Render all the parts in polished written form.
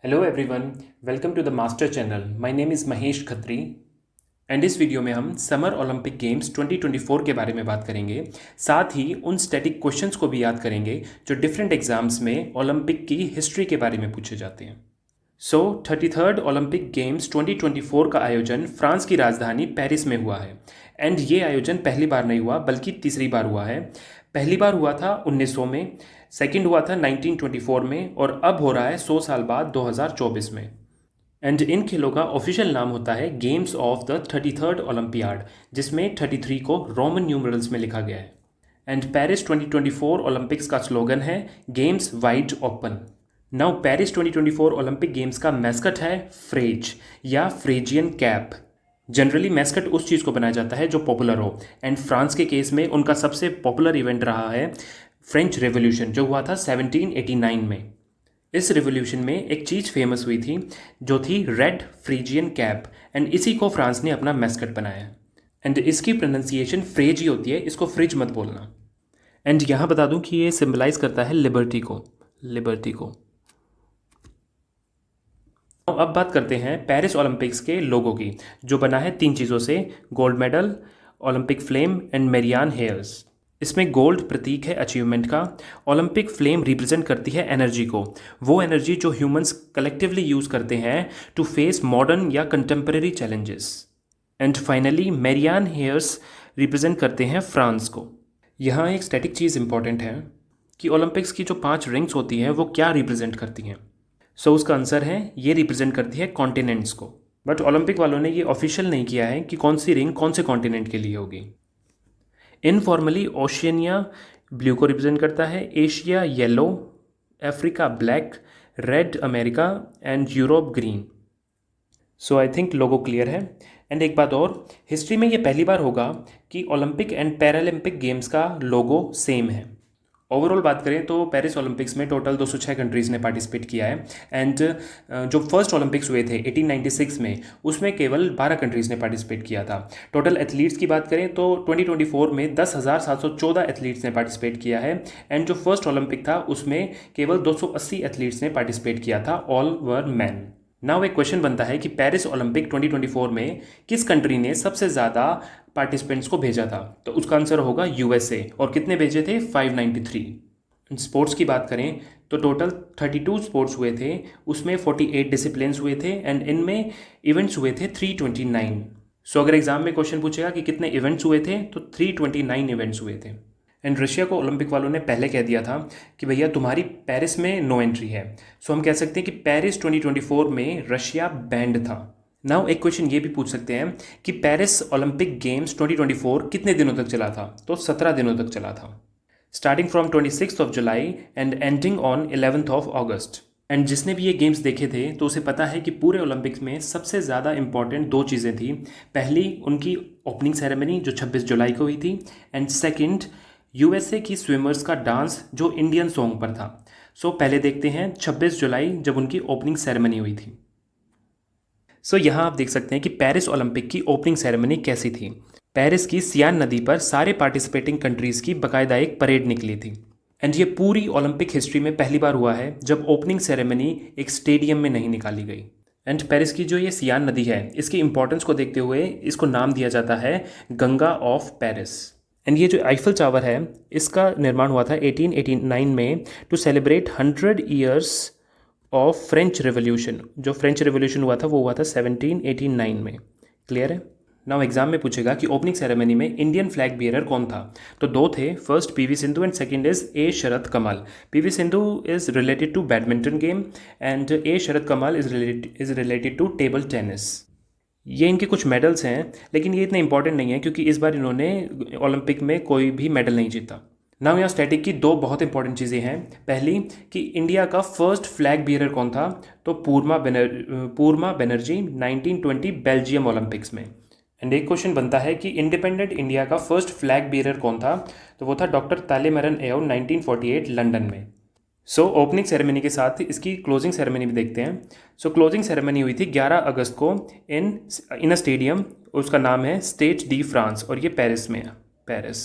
Hello everyone, welcome to the master channel. My name is Mahesh Khatri and इस video में हम summer Olympic games 2024 के बारे में बात करेंगे। साथ ही उन स्टैटिक क्वेश्चंस को भी याद करेंगे जो डिफरेंट एग्जाम्स में ओलंपिक की हिस्ट्री के बारे में पूछे जाते हैं। 33rd ओलंपिक गेम्स 2024 का आयोजन फ्रांस की राजधानी पेरिस में हुआ है एंड ये आयोजन पहली बार नहीं हुआ बल्कि तीसरी बार हुआ है। पहली बार हुआ था 1900 में, सेकंड हुआ था 1924 में और अब हो रहा है 100 साल बाद 2024 में। एंड इन खेलों का ऑफिशियल नाम होता है games of the 33rd olympiad, जिसमें 33 को रोमन न्यूमरल्स में लिखा गया है। एंड पेरिस 2024 ओलंपिक्स का स्लोगन है games wide open. Now Paris 2024 Olympic games का मैस्कट है फ्रेज या फ्रेजियन कैप। जनरली मैस्कट उस चीज़ को बनाया जाता है जो पॉपुलर हो एंड फ्रांस के केस में उनका सबसे पॉपुलर इवेंट रहा है फ्रेंच रेवोल्यूशन जो हुआ था 1789 में। इस रेवोल्यूशन में एक चीज़ फेमस हुई थी जो थी रेड फ्रीजियन कैप एंड इसी को फ्रांस ने अपना मैस्कट बनाया। एंड इसकी प्रोनाउंसिएशन फ्रेज ही होती है, इसको फ्रिज मत बोलना। एंड यहाँ बता दूँ कि ये सिम्बलाइज करता है लिबर्टी को। अब बात करते हैं पेरिस ओलंपिक्स के लोगो की, जो बना है 3 चीज़ों से, gold medal, Olympic flame and Marian hairs. इसमें गोल्ड प्रतीक है अचीवमेंट का, ओलंपिक फ्लेम रिप्रेजेंट करती है एनर्जी को, वो एनर्जी जो ह्यूमंस कलेक्टिवली यूज़ करते हैं टू फेस मॉडर्न या contemporary challenges. And finally Marian hairs represent करते हैं फ्रांस को। यहाँ एक स्टैटिक चीज़ इंपॉर्टेंट है कि ओलंपिक्स की जो 5 रिंग्स होती हैं वो क्या रिप्रेजेंट करती हैं। सो उसका आंसर है ये रिप्रेजेंट करती है कॉन्टिनेंट्स को। बट ओलंपिक वालों ने ये ऑफिशियल नहीं किया है कि कौन सी रिंग कौन से कॉन्टिनेंट के लिए होगी। इनफॉर्मली ओशियनिया ब्लू को रिप्रेजेंट करता है, Asia yellow, Africa black, red America and Europe green. So I think logo clear है। एंड एक बात और, हिस्ट्री में ये पहली बार होगा कि ओलंपिक एंड पैरालंपिक गेम्स का लोगो सेम है। ओवरऑल बात करें तो पेरिस ओलंपिक्स में टोटल 206 कंट्रीज़ ने पार्टिसिपेट किया है एंड जो फर्स्ट ओलंपिक्स हुए थे 1896 में, उसमें केवल 12 कंट्रीज़ ने पार्टिसिपेट किया था। टोटल एथलीट्स की बात करें तो 2024 में 10,714 एथलीट्स ने पार्टिसिपेट किया है एंड जो फर्स्ट ओलंपिक था उसमें केवल 280 एथलीट्स ने पार्टिसिपेट किया था, ऑल वर मैन। नाउ एक क्वेश्चन बनता है कि पेरिस ओलंपिक 2024 में किस कंट्री ने सबसे ज़्यादा पार्टिसिपेंट्स को भेजा था, तो उसका आंसर होगा यूएसए। और कितने भेजे थे? 593। स्पोर्ट्स की बात करें तो टोटल 32 स्पोर्ट्स हुए थे, उसमें 48 डिसिप्लिन्स हुए थे एंड इनमें इवेंट्स हुए थे 329। सो अगर एग्जाम में क्वेश्चन पूछेगा कि कितने इवेंट्स हुए थे तो 329 इवेंट्स हुए थे। एंड रशिया को ओलंपिक वालों ने पहले कह दिया था कि भैया तुम्हारी पेरिस में नो एंट्री है। सो हम कह सकते हैं कि पेरिस 2024 में रशिया बैंड था। नाउ एक क्वेश्चन ये भी पूछ सकते हैं कि पेरिस ओलंपिक गेम्स 2024 कितने दिनों तक चला था, तो 17 दिनों तक चला था, starting from 26 July and ending on 11 August. And जिसने भी ये गेम्स देखे थे तो उसे पता है कि पूरे ओलंपिक्स में सबसे ज़्यादा इंपॉर्टेंट 2 चीज़ें थी। पहली उनकी ओपनिंग सेरेमनी जो 26 जुलाई को हुई थी एंड सेकंड यूएसए की स्विमर्स का डांस जो इंडियन सॉन्ग पर था। सो पहले देखते हैं 26 जुलाई जब उनकी ओपनिंग सेरेमनी हुई थी। सो यहाँ आप देख सकते हैं कि पेरिस ओलंपिक की ओपनिंग सेरेमनी कैसी थी। पेरिस की सियान नदी पर सारे पार्टिसिपेटिंग कंट्रीज़ की बाकायदा एक परेड निकली थी एंड ये पूरी ओलंपिक हिस्ट्री में पहली बार हुआ है जब ओपनिंग सेरेमनी एक स्टेडियम में नहीं निकाली गई। एंड पेरिस की जो ये सियान नदी है, इसकी इंपॉर्टेंस को देखते हुए इसको नाम दिया जाता है गंगा ऑफ पेरिस। एंड ये जो आईफल टावर है इसका निर्माण हुआ था 1889 में to celebrate 100 years of French revolution. जो फ्रेंच रेवोल्यूशन हुआ था वो हुआ था 1789 में। क्लियर है? नाउ एग्जाम में पूछेगा कि ओपनिंग सेरेमनी में इंडियन फ्लैग बियरर कौन था, तो 2 थे, first PV Sindhu and second is a Sharad Kamal. PV Sindhu is related to badminton game and a Sharad Kamal is related to table tennis. ये इनके कुछ मेडल्स हैं लेकिन ये इतने इंपॉर्टेंट नहीं है क्योंकि इस बार इन्होंने ओलंपिक में कोई भी मेडल नहीं जीता। नाउ यहाँ स्टैटिक की 2 बहुत इंपॉर्टेंट चीज़ें हैं। पहली कि इंडिया का फर्स्ट फ्लैग बियरर कौन था, तो पूर्मा बनर्जी 1920 बेल्जियम ओलंपिक्स में। एंड एक क्वेश्चन बनता है कि इंडिपेंडेंट इंडिया का फर्स्ट फ्लैग बियरर कौन था, तो वो था डॉक्टर तालेमरन एओ 1948 लंदन में। सो ओपनिंग सेरेमनी के साथ इसकी क्लोजिंग सेरेमनी भी देखते हैं। सो क्लोजिंग सेरेमनी हुई थी 11 अगस्त को इन अ स्टेडियम, उसका नाम है स्टेड डी फ्रांस और ये पेरिस में है, पेरिस।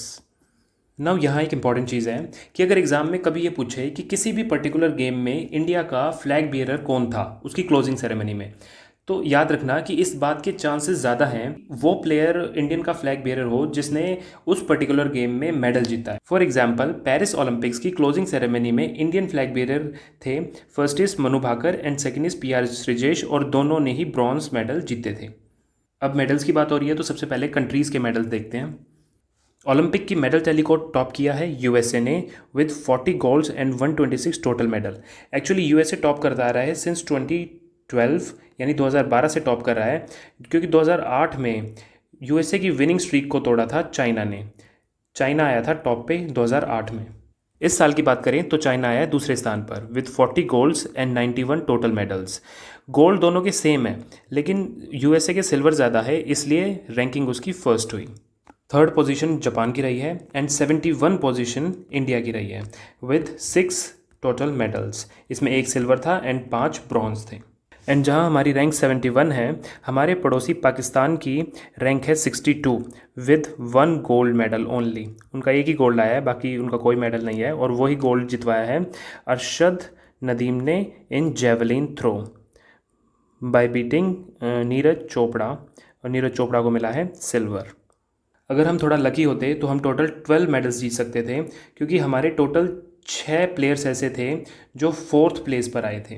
नाउ यहाँ एक इंपॉर्टेंट चीज़ है कि अगर एग्जाम में कभी ये पूछे कि किसी भी पर्टिकुलर गेम में इंडिया का फ्लैग बियरर कौन था उसकी क्लोजिंग सेरेमनी में, तो याद रखना कि इस बात के चांसेस ज़्यादा हैं वो प्लेयर इंडियन का फ्लैग बियरर हो जिसने उस पर्टिकुलर गेम में मेडल जीता है। फॉर एग्जांपल पेरिस ओलंपिक्स की क्लोजिंग सेरेमनी में इंडियन फ्लैग बियरर थे, first is Manu Bhaker and second is PR Sreejesh, और दोनों ने ही ब्रॉन्ज मेडल जीते थे। अब मेडल्स की बात हो रही है तो सबसे पहले कंट्रीज़ के मेडल्स देखते हैं। ओलंपिक की मेडल टैली को टॉप किया है यूएसए ने with 40 golds and 126 total medal. Actually USA top करता आ रहा है सिंस 2012, यानी 2012 से टॉप कर रहा है, क्योंकि 2008 में यूएसए की विनिंग स्ट्रीक को तोड़ा था चाइना ने। चाइना आया था टॉप पे 2008 में। इस साल की बात करें तो चाइना आया है दूसरे स्थान पर with 40 golds and 91 total medals. Gold दोनों के सेम है लेकिन यूएसए के सिल्वर ज़्यादा है, इसलिए रैंकिंग उसकी फर्स्ट हुई। थर्ड पोजीशन जापान की रही है एंड 71 पोजीशन इंडिया की रही है विद 6 टोटल मेडल्स। इसमें 1 सिल्वर था एंड 5 ब्रॉन्ज थे। एंड जहां हमारी रैंक 71 है, हमारे पड़ोसी पाकिस्तान की रैंक है 62 विद 1 गोल्ड मेडल ओनली। उनका एक ही गोल्ड आया है, बाकी उनका कोई मेडल नहीं है, और वही गोल्ड जितवाया है अरशद नदीम ने in javelin throw by beating Neeraj Chopra, और नीरज चोपड़ा को मिला है सिल्वर। अगर हम थोड़ा लकी होते तो हम टोटल 12 मेडल्स जीत सकते थे, क्योंकि हमारे टोटल 6 प्लेयर्स ऐसे थे जो 4th प्लेस पर आए थे।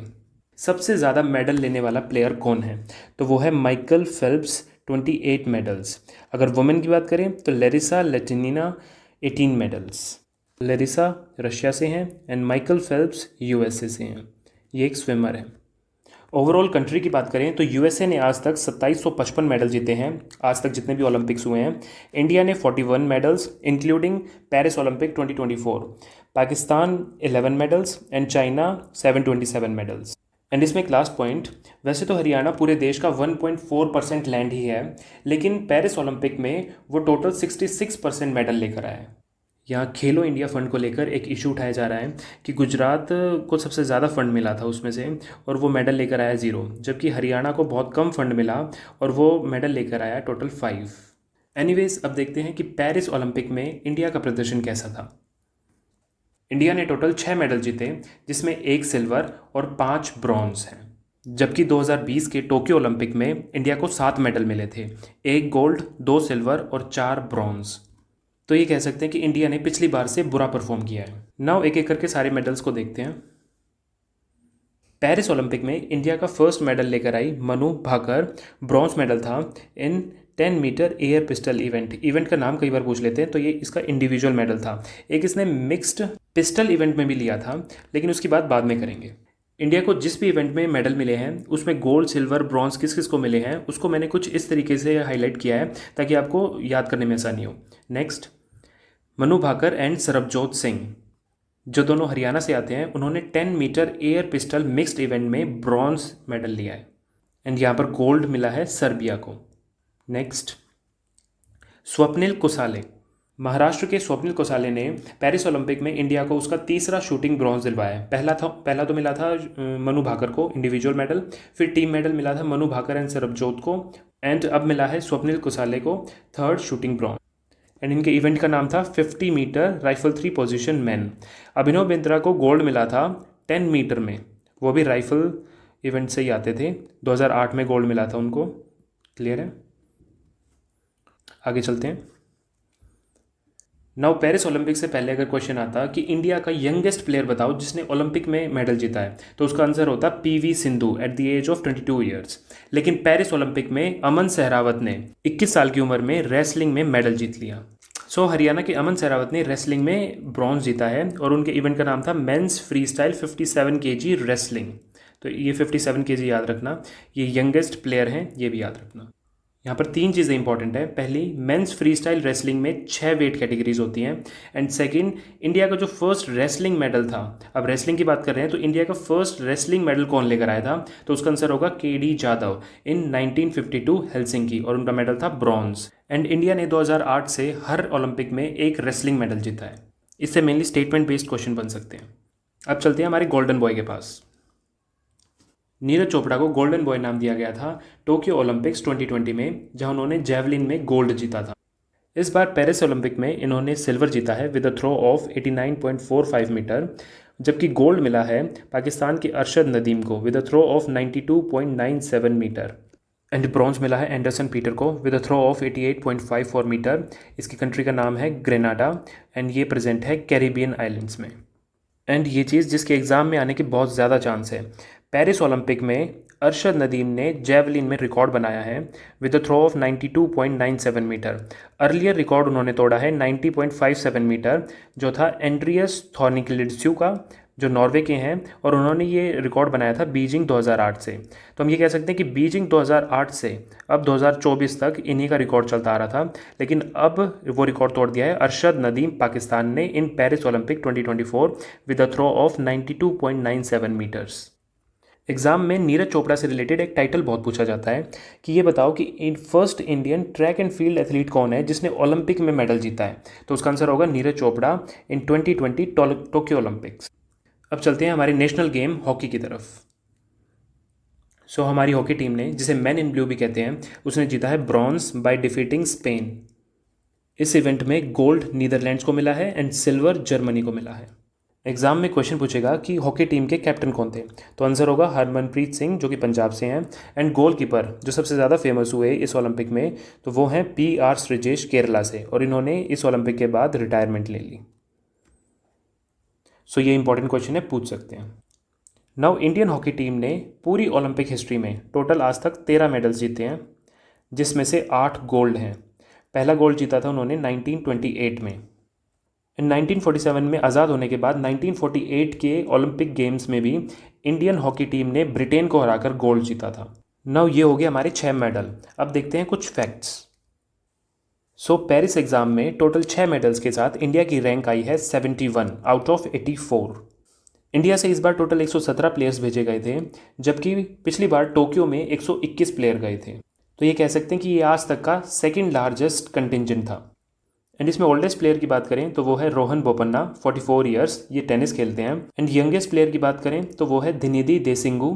सबसे ज़्यादा मेडल लेने वाला प्लेयर कौन है, तो वो है माइकल फेल्प्स 28 मेडल्स। अगर वुमेन की बात करें तो लेरिसा लेटिनिना 18 मेडल्स। लेरिसा रशिया से हैं एंड माइकल फेल्प्स यूएसए से हैं। ये एक स्विमर है। ओवरऑल कंट्री की बात करें तो यूएसए ने आज तक 2755 मेडल जीते हैं, आज तक जितने भी ओलंपिक्स हुए हैं। इंडिया ने 41 medals including Paris Olympic 2024, Pakistan 11 medals and China 727 medals. And इसमें एक लास्ट पॉइंट, वैसे तो हरियाणा पूरे देश का 1.4% लैंड ही है, लेकिन पेरिस ओलंपिक में वो टोटल 66% मेडल लेकर आया है। यहाँ खेलो इंडिया फंड को लेकर एक इशू उठाया जा रहा है कि गुजरात को सबसे ज़्यादा फंड मिला था उसमें से, और वो मेडल लेकर आया 0, जबकि हरियाणा को बहुत कम फंड मिला और वो मेडल लेकर आया टोटल 5। एनीवेज, अब देखते हैं कि पेरिस ओलंपिक में इंडिया का प्रदर्शन कैसा था। इंडिया ने टोटल 6 मेडल जीते, जिसमें 1 सिल्वर और 5 ब्रॉन्ज हैं, जबकि 2020 के टोक्यो ओलंपिक में इंडिया को 7 मेडल मिले थे, 1 गोल्ड, 2 सिल्वर और 4 ब्रॉन्ज। तो ये कह सकते हैं कि इंडिया ने पिछली बार से बुरा परफॉर्म किया है। नाउ एक एक करके सारे मेडल्स को देखते हैं। पेरिस ओलंपिक में इंडिया का फर्स्ट मेडल लेकर आई मनु भाकर, ब्रॉन्ज मेडल था इन 10 मीटर एयर पिस्टल इवेंट का नाम कई बार पूछ लेते हैं, तो ये इसका इंडिविजुअल मेडल था। एक इसने मिक्स्ड पिस्टल इवेंट में भी लिया था, लेकिन उसकी बात बाद में करेंगे। इंडिया को जिस भी इवेंट में मेडल मिले हैं उसमें गोल्ड, सिल्वर, ब्रॉन्ज किस किस को मिले हैं उसको मैंने कुछ इस तरीके से हाईलाइट किया है ताकि आपको याद करने में आसानी हो। नेक्स्ट, मनु भाकर एंड सरबजोत सिंह, जो दोनों हरियाणा से आते हैं, उन्होंने 10 metre air pistol mixed event में ब्रॉन्ज मेडल लिया है एंड यहाँ पर गोल्ड मिला है सर्बिया को। नेक्स्ट, स्वप्निल कुसाले, महाराष्ट्र के स्वप्निल कुसाले ने पेरिस ओलंपिक में इंडिया को उसका तीसरा शूटिंग ब्रॉन्ज दिलवाया है। पहला तो मिला था मनु भाकर को इंडिविजुअल मेडल, फिर टीम मेडल मिला था मनु भाकर एंड सरबजोत को, एंड अब मिला है स्वप्निल कुसाले को थर्ड शूटिंग ब्रॉन्ज। एंड इनके इवेंट का नाम था 50 metre rifle 3 position man. Abhinav Bindra को गोल्ड मिला था 10 मीटर में, वो भी राइफल इवेंट से ही आते थे, 2008 में गोल्ड मिला था उनको। क्लियर है, आगे चलते हैं। नाउ पेरिस ओलंपिक से पहले अगर क्वेश्चन आता कि इंडिया का यंगेस्ट प्लेयर बताओ जिसने ओलंपिक में मेडल जीता है, तो उसका आंसर होता PV Sindhu at the age of 22 years. लेकिन पेरिस ओलंपिक में अमन सहरावत ने 21 साल की उम्र में रेसलिंग में मेडल जीत लिया। सो हरियाणा के अमन सहरावत ने रेसलिंग में ब्रॉन्ज जीता है और उनके इवेंट का नाम था men's free style 57 kg wrestling. तो ये 57 kg याद रखना, ये यंगेस्ट प्लेयर हैं, ये भी याद रखना। यहाँ पर 3 चीज़ें इंपॉर्टेंट है। पहली, मेंस फ्री स्टाइल रेसलिंग में 6 वेट कैटेगरीज होती हैं, एंड सेकंड, इंडिया का जो फर्स्ट रेसलिंग मेडल था, अब रेसलिंग की बात कर रहे हैं तो इंडिया का फर्स्ट रेसलिंग मेडल कौन लेकर आया था, तो उसका आंसर होगा KD जाधव इन 1952 हेलसिंकी, और उनका मेडल था ब्रॉन्ज। एंड इंडिया ने 2008 से हर ओलंपिक में एक रेसलिंग मेडल जीता है। इससे मेनली स्टेटमेंट बेस्ड क्वेश्चन बन सकते हैं। अब चलते हैं हमारे गोल्डन बॉय के पास। नीरज चोपड़ा को गोल्डन बॉय नाम दिया गया था टोक्यो ओलंपिक्स 2020 में, जहां उन्होंने जेवलिन में गोल्ड जीता था। इस बार पेरिस ओलंपिक में इन्होंने सिल्वर जीता है with a throw of 89.45 metre, जबकि गोल्ड मिला है पाकिस्तान के अरशद नदीम को with a throw of 92.97 metre. And bronze मिला है एंडरसन पीटर को विद अ थ्रो ऑफ 88.54 मीटर। इसकी कंट्री का नाम है ग्रेनाडा एंड ये प्रेजेंट है कैरिबियन आइलैंड्स में। एंड ये चीज़ जिसके एग्ज़ाम में आने के बहुत ज़्यादा चांस है, पेरिस ओलंपिक में अरशद नदीम ने जेवलिन में रिकॉर्ड बनाया है with a throw of 92.97 metre. Earlier record उन्होंने तोड़ा है 90.57 मीटर, जो था एंड्रियस थॉर्निकलिड्स्यू का, जो नॉर्वे के हैं, और उन्होंने ये रिकॉर्ड बनाया था बीजिंग 2008 से। तो हम ये कह सकते हैं कि बीजिंग 2008 से अब 2024 तक इन्हीं का रिकॉर्ड चलता आ रहा था, लेकिन अब वो रिकॉर्ड तोड़ दिया है अरशद नदीम पाकिस्तान ने in Paris Olympic 2024 with a throw of 92.97 metres. Exam में नीरज चोपड़ा से रिलेटेड एक टाइटल बहुत पूछा जाता है कि ये बताओ कि first Indian track and field athlete कौन है जिसने ओलंपिक में मेडल जीता है। तो उसका आंसर होगा नीरज चोपड़ा इन 2020 टोक्यो ओलंपिक्स। अब चलते हैं हमारे नेशनल गेम हॉकी की तरफ। सो हमारी हॉकी टीम ने, जिसे मैन इन ब्लू भी कहते हैं, उसने जीता है ब्रॉन्ज बाय डिफीटिंग स्पेन। इस इवेंट में गोल्ड नीदरलैंड्स को मिला है एंड सिल्वर जर्मनी को मिला है। एग्जाम में क्वेश्चन पूछेगा कि हॉकी टीम के कैप्टन कौन थे। तो आंसर होगा हरमनप्रीत सिंह, जो कि पंजाब से हैं। एंड गोलकीपर जो सबसे ज़्यादा फेमस हुए इस ओलंपिक में, तो वो हैं PR श्रीजेश केरला से, और इन्होंने इस ओलंपिक के बाद रिटायरमेंट ले ली। सो ये इंपॉर्टेंट क्वेश्चन है, पूछ सकते हैं। नाउ इंडियन हॉकी टीम ने पूरी ओलंपिक हिस्ट्री में टोटल आज तक 13 मेडल्स जीते हैं, जिसमें से 8 गोल्ड हैं। पहला गोल्ड जीता था उन्होंने 1928 में। इन 1947 में आज़ाद होने के बाद 1948 के ओलंपिक गेम्स में भी इंडियन हॉकी टीम ने ब्रिटेन को हराकर गोल्ड जीता था। नाउ ये हो गए हमारे 6 मेडल। अब देखते हैं कुछ फैक्ट्स। सो पेरिस एग्जाम में टोटल 6 मेडल्स के साथ इंडिया की रैंक आई है 71 आउट ऑफ 84। इंडिया से इस बार टोटल 117 प्लेयर्स भेजे गए थे, जबकि पिछली बार टोक्यो में 121 प्लेयर गए थे। तो ये कह सकते हैं कि ये आज तक का सेकंड लार्जेस्ट कंटिंजेंट था। एंड इसमें ओल्डेस्ट प्लेयर की बात करें तो वो है रोहन बोपन्ना, 44 ईयर्स, ये टेनिस खेलते हैं। एंड यंगेस्ट प्लेयर की बात करें तो वो है धिनिधि देसिंगू,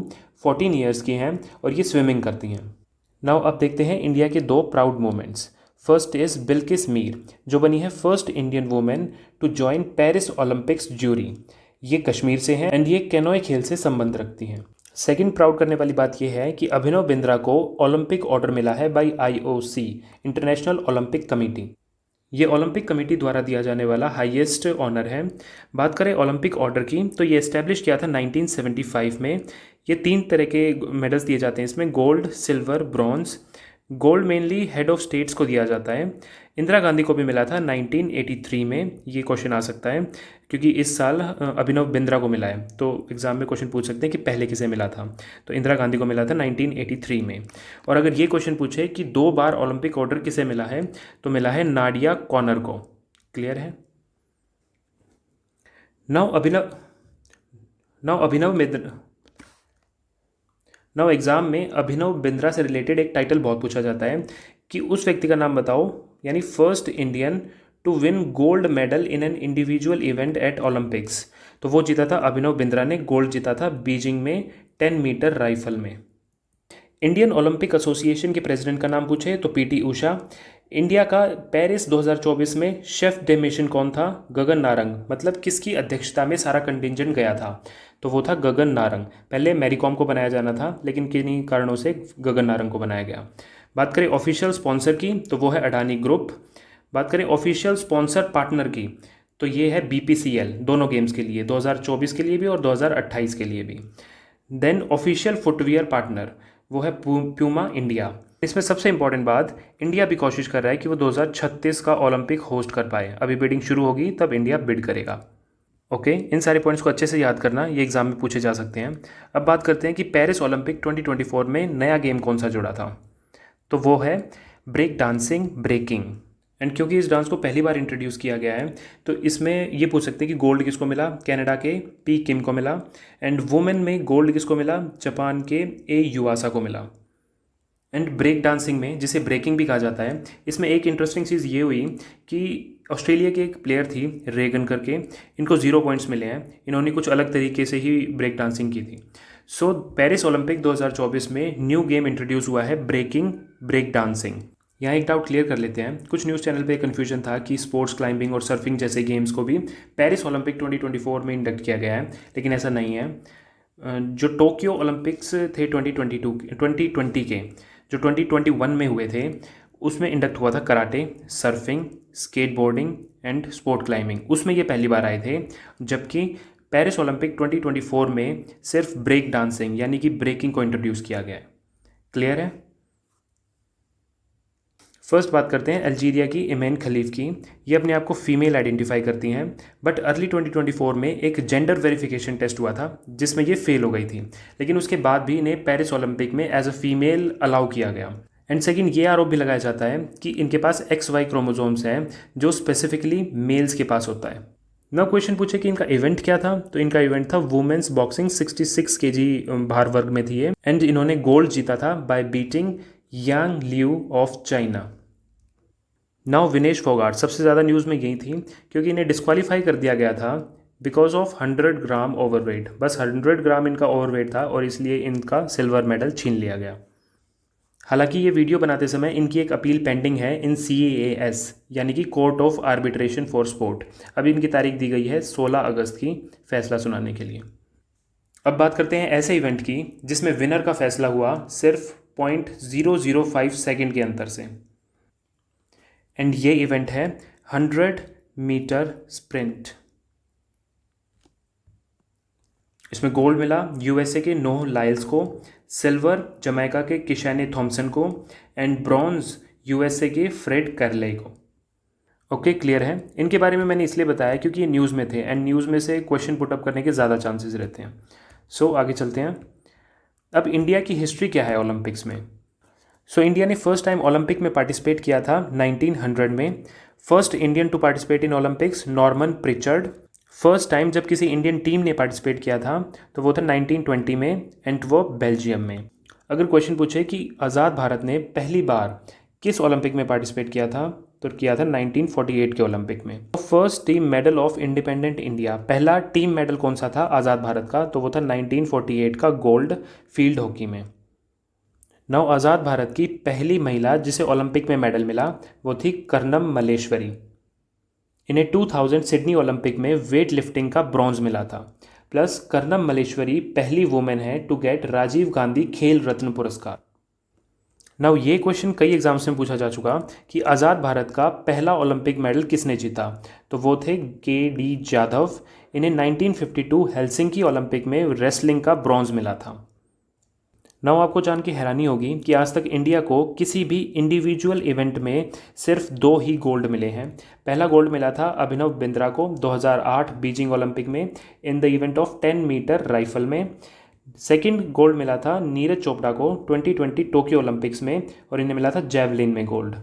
14 ईयर्स की हैं और ये स्विमिंग करती हैं। नाउ अब देखते हैं इंडिया के 2 proud moments. First is Bilkis Mir, जो बनी है first Indian women to join Paris Olympics jury. ये कश्मीर से हैं एंड ये कैनोए खेल से संबंध रखती हैं। सेकंड प्राउड करने वाली बात यह है कि अभिनव बिंद्रा को ओलंपिक ऑर्डर मिला है by IOC, international Olympic committee. ये ओलंपिक कमेटी द्वारा दिया जाने वाला हाईएस्ट ऑनर है। बात करें ओलंपिक ऑर्डर की तो ये इस्टेब्लिश किया था 1975 में। ये 3 तरह के मेडल्स दिए जाते हैं इसमें, gold, silver, bronze. Gold mainly head of states को दिया जाता है। इंदिरा गांधी को भी मिला था 1983 में। ये क्वेश्चन आ सकता है क्योंकि इस साल अभिनव बिंद्रा को मिला है, तो एग्जाम में क्वेश्चन पूछ सकते हैं कि पहले किसे मिला था। तो इंदिरा गांधी को मिला था 1983 में। और अगर ये क्वेश्चन पूछे कि 2 बार ओलंपिक ऑर्डर किसे मिला है, तो मिला है नाडिया कॉनर को। क्लियर है। नाउ एग्जाम में अभिनव बिंद्रा से रिलेटेड एक टाइटल बहुत पूछा जाता है कि उस व्यक्ति का नाम बताओ, यानी first Indian to win gold medal in an individual event at Olympics. तो वो जीता था अभिनव बिंद्रा ने, गोल्ड जीता था बीजिंग में 10 मीटर राइफल में। इंडियन ओलंपिक एसोसिएशन के प्रेसिडेंट का नाम पूछे तो PT उषा। इंडिया का पेरिस 2024 में शेफ डे मिशन कौन था? गगन नारंग। मतलब किसकी अध्यक्षता में सारा कंटिंजेंट गया था? तो वो था गगन नारंग। पहले मैरी कॉम को बनाया जाना था, लेकिन किन्हीं कारणों से गगन नारंग को बनाया गया। बात करें ऑफिशियल स्पॉन्सर की तो वो है अडानी ग्रुप। बात करें ऑफिशियल स्पॉन्सर पार्टनर की तो ये है BPCL, दोनों गेम्स के लिए, 2024 के लिए भी और 2028 के लिए भी। देन ऑफिशियल फुटवियर पार्टनर वो है प्यूमा इंडिया। इसमें सबसे इंपॉर्टेंट बात, इंडिया भी कोशिश कर रहा है कि वो 2036 का ओलंपिक होस्ट कर पाए। अभी बिडिंग शुरू होगी तब इंडिया बिड करेगा। ओके, इन सारे पॉइंट्स को अच्छे से याद करना, ये एग्जाम में पूछे जा सकते हैं। अब बात करते हैं कि पेरिस ओलंपिक 2024 में नया गेम कौन सा जुड़ा था। तो वो है ब्रेक डांसिंग, ब्रेकिंग। एंड क्योंकि इस डांस को पहली बार इंट्रोड्यूस किया गया है तो इसमें ये पूछ सकते हैं कि गोल्ड किसको मिला? कनाडा के P किम को मिला। एंड वुमेन में गोल्ड किसको मिला? जापान के A युवासा को मिला। एंड ब्रेक डांसिंग में, जिसे ब्रेकिंग भी कहा जाता है, इसमें एक इंटरेस्टिंग चीज़ ये हुई कि ऑस्ट्रेलिया की एक प्लेयर थी रेगन करके, इनको 0 पॉइंट्स मिले हैं। इन्होंने कुछ अलग तरीके से ही ब्रेक डांसिंग की थी। सो पेरिस ओलंपिक 2024 में न्यू गेम इंट्रोड्यूस हुआ है, ब्रेकिंग, ब्रेक डांसिंग। यहाँ एक डाउट क्लियर कर लेते हैं। कुछ न्यूज़ चैनल पे कन्फ्यूजन था कि स्पोर्ट्स क्लाइंबिंग और सर्फिंग जैसे गेम्स को भी पेरिस ओलंपिक 2024 में इंडक्ट किया गया है, लेकिन ऐसा नहीं है। जो टोक्यो ओलंपिक्स थे 2020 के, जो 2021 में हुए थे, उसमें इंडक्ट हुआ था karate, surfing, skateboarding and sport climbing. उसमें ये पहली बार आए थे। जबकि पेरिस ओलंपिक 2024 में सिर्फ ब्रेक डांसिंग यानी कि ब्रेकिंग को इंट्रोड्यूस किया गया है। क्लियर है? फर्स्ट बात करते हैं अल्जीरिया की इमैन खलीफ की। ये अपने आप को फीमेल आइडेंटिफाई करती हैं, बट अर्ली 2024 में एक जेंडर वेरिफिकेशन टेस्ट हुआ था जिसमें ये फेल हो गई थी, लेकिन उसके बाद भी इन्हें पेरिस ओलंपिक में एज अ फीमेल अलाउ किया गया। एंड सेकंड, ये आरोप भी लगाया जाता है कि इनके पास XY क्रोमोसोम्स हैं जो स्पेसिफिकली मेल्स के पास होता है। नौ क्वेश्चन पूछे कि इनका इवेंट क्या था, तो इनका इवेंट था वुमेन्स बॉक्सिंग। 66 kg भार वर्ग में थी ये, एंड इन्होंने गोल्ड जीता था bye beating Yang Liu of China. Now Vinesh Phogat सबसे ज़्यादा न्यूज़ में यही थी क्योंकि इन्हें डिस्क्वालीफाई कर दिया गया था बिकॉज ऑफ 100 ग्राम ओवरवेट। बस 100 ग्राम इनका ओवरवेट था और इसलिए इनका सिल्वर मेडल छीन लिया गया। हालांकि ये वीडियो बनाते समय इनकी एक अपील पेंडिंग है इन CAS यानी कि court of arbitration for sport. अभी इनकी तारीख दी गई है 16 अगस्त की फैसला सुनाने के लिए। अब बात करते हैं ऐसे इवेंट की जिसमें विनर का फैसला हुआ सिर्फ 0.005 सेकेंड के अंतर से, एंड ये इवेंट है 100 मीटर स्प्रिंट। इसमें गोल्ड मिला USA के नोह लाइल्स को, सिल्वर जमैका के किशाने थॉम्सन को, एंड ब्रॉन्ज USA के फ्रेड करले को। ओके, क्लियर है? इनके बारे में मैंने इसलिए बताया क्योंकि ये न्यूज़ में थे एंड न्यूज़ में से क्वेश्चन पुटअप करने के ज़्यादा चांसेस रहते हैं। सो आगे चलते हैं। अब इंडिया की हिस्ट्री क्या है ओलंपिक्स में? इंडिया ने फर्स्ट टाइम ओलंपिक में पार्टिसिपेट किया था 1900 में। First Indian to participate in Olympics Norman Pritchard. First time जब किसी इंडियन टीम ने पार्टिसिपेट किया था तो वो था 1920 में, एंड वो बेल्जियम में। अगर क्वेश्चन पूछे कि आज़ाद भारत ने पहली बार किस ओलंपिक में पार्टिसिपेट किया था, तो किया था 1948 के ओलंपिक में। First team medal of independent India, पहला टीम मेडल कौन सा था आज़ाद भारत का, तो वो था 1948 का गोल्ड फील्ड हॉकी में। नौ आज़ाद भारत की पहली महिला जिसे ओलंपिक में मेडल मिला वो थी कर्नम मल्लेश्वरी। इन्हें 2000 सिडनी ओलंपिक में वेट लिफ्टिंग का ब्रॉन्ज मिला था। प्लस कर्नम मल्लेश्वरी पहली वुमेन है टू गेट राजीव गांधी खेल रत्न पुरस्कार। नाउ ये क्वेश्चन कई एग्जाम्स में पूछा जा चुका कि आज़ाद भारत का पहला ओलंपिक मेडल किसने जीता, तो वो थे KD जाधव। इन्हें 1952 हेलसिंकी ओलंपिक में रेसलिंग का ब्रॉन्ज मिला था। नाउ आपको जान के हैरानी होगी कि आज तक इंडिया को किसी भी इंडिविजुअल इवेंट में सिर्फ 2 ही गोल्ड मिले हैं। पहला गोल्ड मिला था अभिनव बिंद्रा को 2008 बीजिंग ओलंपिक में in the event of 10 metre rifle में। सेकंड गोल्ड मिला था नीरज चोपड़ा को 2020 टोक्यो ओलंपिक्स में, और इन्हें मिला था जैवलिन में गोल्ड।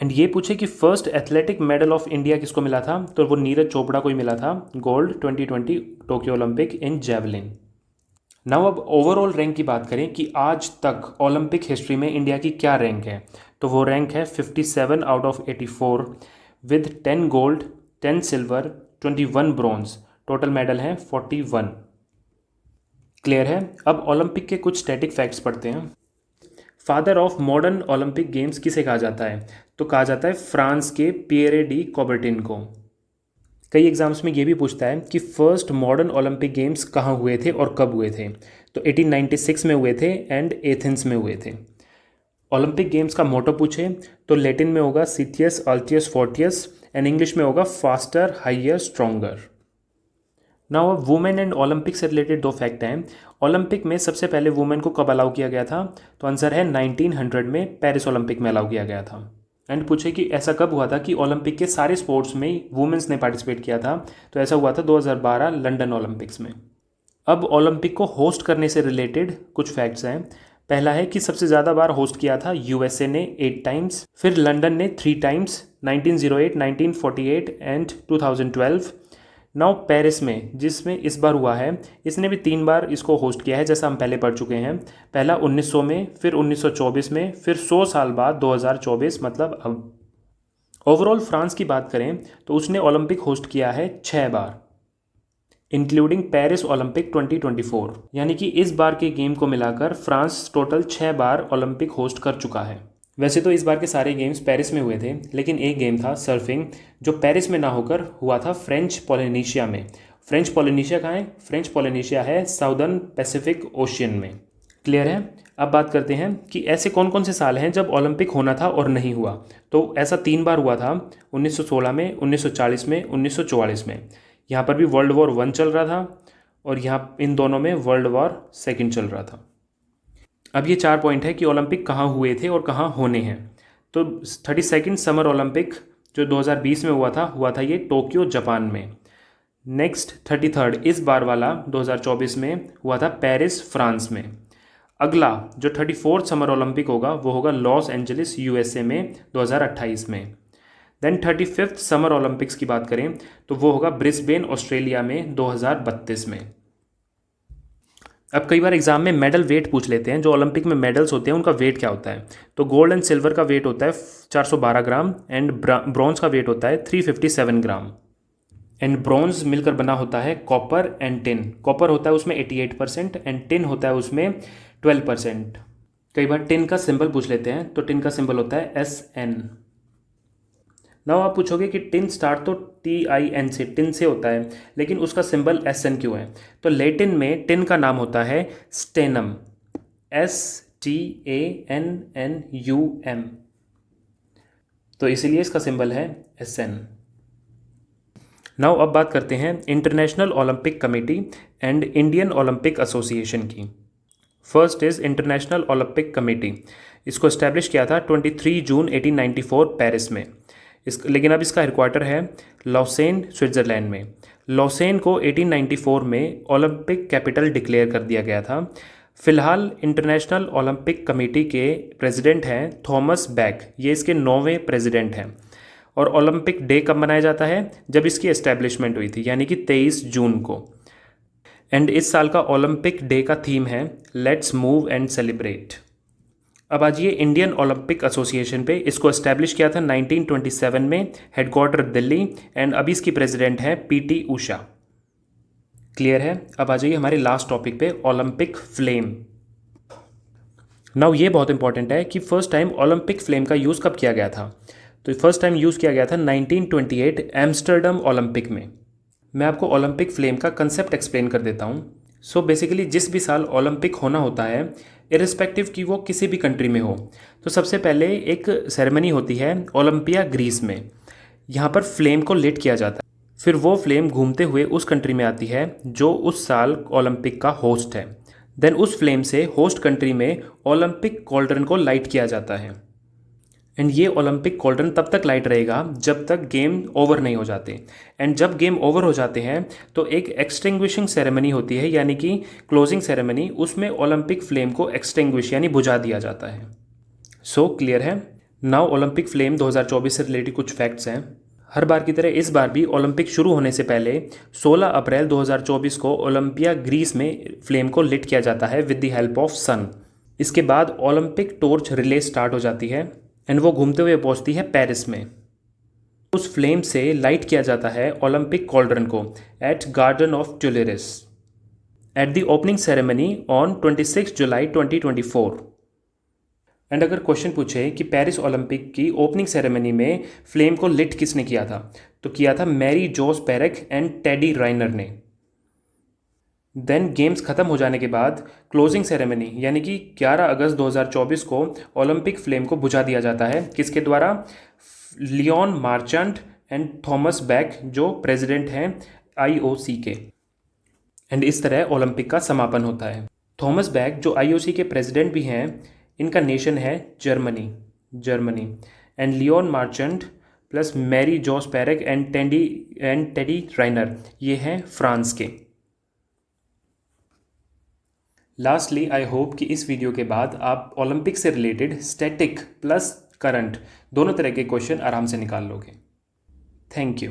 एंड ये पूछे कि first athletic medal of India किसको मिला था, तो वो नीरज चोपड़ा को ही मिला था, गोल्ड 2020 टोक्यो ओलंपिक इन जैवलिन। नाउ अब ओवरऑल रैंक की बात करें कि आज तक ओलंपिक हिस्ट्री में इंडिया की क्या रैंक है, तो वो रैंक है 57 out of 84 with 10 gold, 10 silver, 21 bronze. Total medal हैं 41। क्लियर है? अब ओलंपिक के कुछ स्टैटिक फैक्ट्स पढ़ते हैं। Father of modern Olympic games किसे कहा जाता है, तो कहा जाता है फ्रांस के पियरे डी कॉबर्टिन को। कई एग्जाम्स में ये भी पूछता है कि फर्स्ट मॉडर्न ओलंपिक गेम्स कहाँ हुए थे और कब हुए थे, तो 1896 में हुए थे एंड एथेंस में हुए थे। ओलंपिक गेम्स का मोटो पूछे तो लैटिन में होगा सिथियस अल्टियस फोर्टियस, एंड इंग्लिश में होगा फास्टर हाइयर स्ट्रॉन्गर। नाउ अब वुमेन एंड ओलंपिक से रिलेटेड 2 फैक्ट हैं। ओलंपिक में सबसे पहले वुमेन को कब अलाउ किया गया था, तो आंसर है 1900 में पेरिस ओलंपिक में अलाउ किया गया था। एंड पूछे कि ऐसा कब हुआ था कि ओलंपिक के सारे स्पोर्ट्स में वुमेन्स ने पार्टिसिपेट किया था, तो ऐसा हुआ था 2012 लंदन ओलंपिक्स में। अब ओलंपिक को होस्ट करने से रिलेटेड कुछ फैक्ट्स हैं। पहला है कि सबसे ज़्यादा बार होस्ट किया था USA ने 8 टाइम्स, फिर लंदन ने 3 टाइम्स 1908, 1948 एंड 2012। नाउ पेरिस में जिसमें इस बार हुआ है, इसने भी 3 बार इसको होस्ट किया है जैसा हम पहले पढ़ चुके हैं। पहला 1900 में, फिर 1924 में, फिर 100 साल बाद 2024, मतलब अब। ओवरऑल फ्रांस की बात करें तो उसने ओलंपिक होस्ट किया है 6 बार, इंक्लूडिंग पेरिस ओलंपिक 2024, यानी कि इस बार के गेम को मिलाकर फ्रांस टोटल 6 बार ओलंपिक होस्ट कर चुका है। वैसे तो इस बार के सारे गेम्स पेरिस में हुए थे, लेकिन एक गेम था सर्फिंग जो पेरिस में ना होकर हुआ था फ्रेंच पोलिनेशिया में। फ्रेंच पोलिनेशिया कहाँ है? फ्रेंच पोलिनेशिया है साउदर्न पैसिफिक ओशियन में। क्लियर है? अब बात करते हैं कि ऐसे कौन कौन से साल हैं जब ओलंपिक होना था और नहीं हुआ। तो ऐसा 3 बार हुआ था, 1916 में, 1940 में, 1944 में। यहाँ पर भी वर्ल्ड वॉर 1 चल रहा था और यहाँ इन दोनों में वर्ल्ड वॉर 2 चल रहा था। अब ये 4 पॉइंट है कि ओलंपिक कहाँ हुए थे और कहाँ होने हैं। तो 32nd समर ओलंपिक जो 2020 में हुआ था ये टोक्यो जापान में। नेक्स्ट 33rd इस बार वाला 2024 में हुआ था पेरिस फ्रांस में। अगला जो 34th समर ओलंपिक होगा वो होगा लॉस एंजलिस यूएसए में 2028 में। देन 35th समर ओलंपिक्स की बात करें तो वो होगा ब्रिस्बेन ऑस्ट्रेलिया में 2032 में। अब कई बार एग्जाम में मेडल वेट पूछ लेते हैं, जो ओलंपिक में मेडल्स होते हैं उनका वेट क्या होता है। तो गोल्ड एंड सिल्वर का वेट होता है 412 ग्राम एंड ब्रॉन्ज का वेट होता है 357 ग्राम। एंड ब्रॉन्ज मिलकर बना होता है कॉपर एंड टिन। कॉपर होता है उसमें 88% एंड टिन होता है उसमें 12%। कई बार टिन का सिंबल पूछ लेते हैं, तो टिन का सिंबल होता है SN। नाउ आप पूछोगे कि टिन स्टार्ट तो TIN से, टिन से होता है, लेकिन उसका सिंबल SN क्यों है? तो लैटिन में टिन का नाम होता है स्टेनम, STANNUM, तो इसीलिए इसका सिंबल है SN। नाउ अब बात करते हैं International Olympic Committee and Indian Olympic Association की। First is International Olympic Committee. इसको इस्टेब्लिश किया था 23 जून 1894 पेरिस में। लेकिन अब इसका हेडक्वार्टर है लॉसेन, स्विट्ज़रलैंड में। लॉसेन को 1894 में ओलंपिक कैपिटल डिक्लेयर कर दिया गया था। फिलहाल इंटरनेशनल ओलंपिक कमेटी के प्रेसिडेंट हैं थॉमस बैक, ये इसके 9वें प्रेसिडेंट हैं। और ओलंपिक डे कब मनाया जाता है? जब इसकी एस्टेब्लिशमेंट हुई थी, यानी कि 23 जून को। एंड इस साल का ओलंपिक डे का थीम है लेट्स मूव एंड सेलिब्रेट। अब आज ये इंडियन ओलंपिक एसोसिएशन पे, इसको एस्टेब्लिश किया था 1927 में, हेडक्वार्टर दिल्ली, एंड अभी इसकी प्रेसिडेंट है PT उषा। क्लियर है? अब आ जाइए हमारे लास्ट टॉपिक पे, ओलंपिक फ्लेम। नाउ ये बहुत इंपॉर्टेंट है कि फर्स्ट टाइम ओलंपिक फ्लेम का यूज़ कब किया गया था। तो फर्स्ट टाइम यूज़ किया गया था 1928 एम्स्टर्डम ओलंपिक में। मैं आपको ओलंपिक फ्लेम का कंसेप्ट एक्सप्लेन कर देता हूँ। सो बेसिकली जिस भी साल ओलंपिक होना होता है, इरिस्पेक्टिव कि वो किसी भी कंट्री में हो, तो सबसे पहले एक सेरेमनी होती है ओलंपिया ग्रीस में। यहाँ पर फ्लेम को लिट किया जाता है, फिर वो फ्लेम घूमते हुए उस कंट्री में आती है जो उस साल ओलंपिक का होस्ट है। देन उस फ्लेम से होस्ट कंट्री में ओलंपिक कॉल्ड्रन को लाइट किया जाता है। एंड ये ओलंपिक कॉल्ड्रन तब तक लाइट रहेगा जब तक गेम ओवर नहीं हो जाते। एंड जब गेम ओवर हो जाते हैं तो एक एक्सटिंग्विशिंग सेरेमनी होती है, यानी कि क्लोजिंग सेरेमनी, उसमें ओलंपिक फ्लेम को एक्सटिंग्विश यानी बुझा दिया जाता है। सो क्लियर है? नाउ ओलंपिक फ्लेम 2024 से रिलेटेड कुछ फैक्ट्स हैं। हर बार की तरह इस बार भी ओलंपिक शुरू होने से पहले 16 अप्रैल 2024 को ओलंपिया ग्रीस में फ्लेम को लिट किया जाता है विद द हेल्प ऑफ सन। इसके बाद ओलंपिक टॉर्च रिले स्टार्ट हो जाती है एंड वो घूमते हुए पहुंचती है पेरिस में। उस फ्लेम से लाइट किया जाता है ओलंपिक कॉल्ड्रन को at garden of Tuileries at the opening ceremony on 26 July 2024। And अगर क्वेश्चन पूछे कि पेरिस ओलंपिक की ओपनिंग सेरेमनी में फ्लेम को लिट किसने किया था, तो किया था Marie Jose Perec and Teddy Riner ने। देन गेम्स ख़त्म हो जाने के बाद क्लोजिंग सेरेमनी यानी कि 11 अगस्त 2024 को ओलंपिक फ्लेम को बुझा दिया जाता है। किसके द्वारा? Leon Marchand and Thomas Bach, जो प्रेसिडेंट हैं IOC के। एंड इस तरह ओलंपिक का समापन होता है। थॉमस बैक जो IOC के प्रेसिडेंट भी हैं, इनका नेशन है Germany. And Leon Marchand plus Marie Jose Perec and Teddy Riner, ये हैं फ्रांस के। लास्टली आई होप कि इस वीडियो के बाद आप ओलंपिक से रिलेटेड स्टैटिक प्लस करंट दोनों तरह के क्वेश्चन आराम से निकाल लोगे। Thank you.